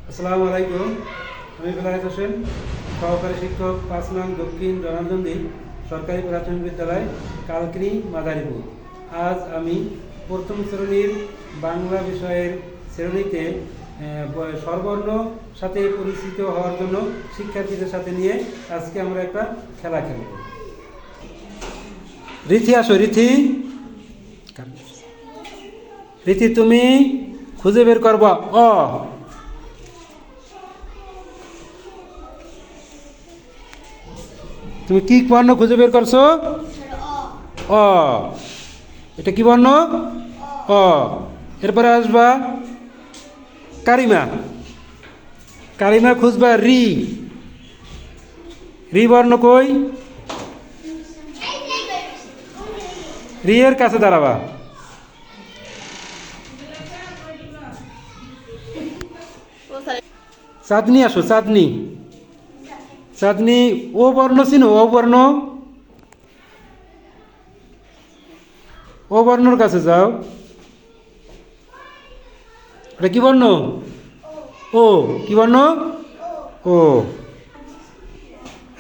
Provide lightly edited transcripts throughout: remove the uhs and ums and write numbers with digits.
আসসালামু আলাইকুম। আমি বেলায়েত হোসেন, সহকারী শিক্ষক ৫ নং দক্ষিণ জনার্দনদী সরকারি প্রাথমিক বিদ্যালয়, কালকিনি, মাদারীপুর। আজ আমি প্রথম শ্রেণীর বাংলা বিষয়ের শ্রেণীতে স্বরবর্ণ সাথে পরিচিত হওয়ার জন্য শিক্ষার্থীদের সাথে নিয়ে আজকে আমরা একটা খেলা খেলব। রীতি আসো, রীতি রীতি তুমি খুঁজে বের করবা অ। তুমি কি বর্ণ খুঁজে বের করছো? অ। এটা কি বর্ণ? অ। এরপরে আসবা কারিমা। কারিমা খুঁজবা রি। রি বর্ণ কই? রি এর কাছে দাঁড়াবা। চাঁদনি আসো, চাঁদনি। চাঁদনি ও বর্ণ চিনো? ও বর্ণ, ও বর্ণর কাছে যাও। এটা কি বর্ণ? ও। কি বর্ণ? ও।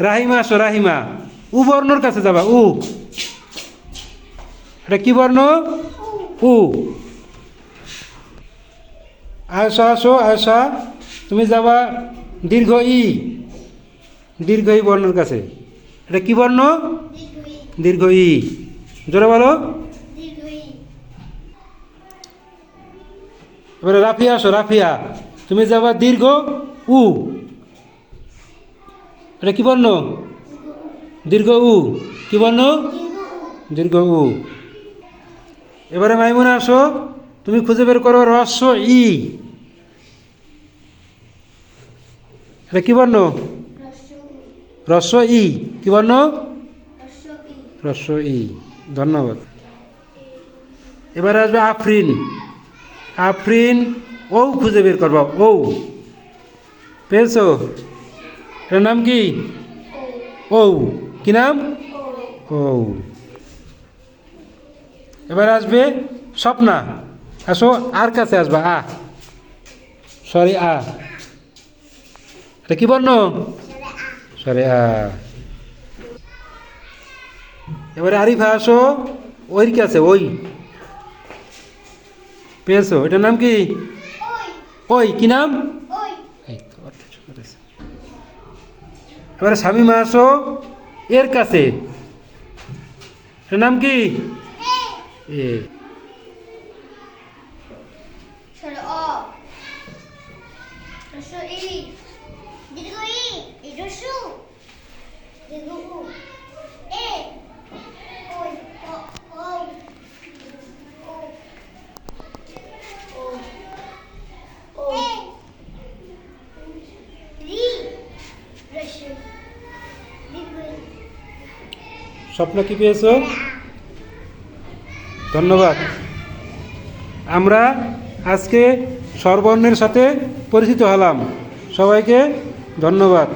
রাহিমা আসো, রাহিমা। উ বর্ণর কাছে যাবা। উ। এটা কি বর্ণ? উ। আয়সা আসো, আয়সা। তুমি যাবা দীর্ঘ ই। দীর্ঘ ই বর্ণের কাছে। এটা কি বর্ণ? দীর্ঘ ই। জোরে বলো। এবারে রাফিয়া আসো, রাফিয়া। তুমি যাবা দীর্ঘ উ। এটা কি বর্ণ? দীর্ঘ উ। কি বর্ণ? দীর্ঘ উ। এবারে মাইমুনা আসো, তুমি খুঁজে বের করো রস্য ই। এটা কি বর্ণ? রস্য ই। কি বর্ণ? রস্য ই। ধন্যবাদ। এবারে আসবে আফরিন। আফরিন ও খুঁজে বের করবা। ও পেয়েছো? এটার নাম কি? ও। কি নাম? ও। এবার আসবে স্বপ্না। আসো, আর কাছে আসবা আ। সরি আ। এটা কি বর্ণ? সরি আ। এবারে আরিফা আসো, ওই কাছে ওই। পেয়েছো? এটার নাম কি? ওই। কি নাম? এই তো, এবারে শামিমা আসো, এর কাছে। এটার নাম কি? এ। স্বপ্ন কি পেয়েছো? ধন্যবাদ। আমরা আজকে স্বরবর্ণের সাথে পরিচিত হলাম। সবাইকে ধন্যবাদ।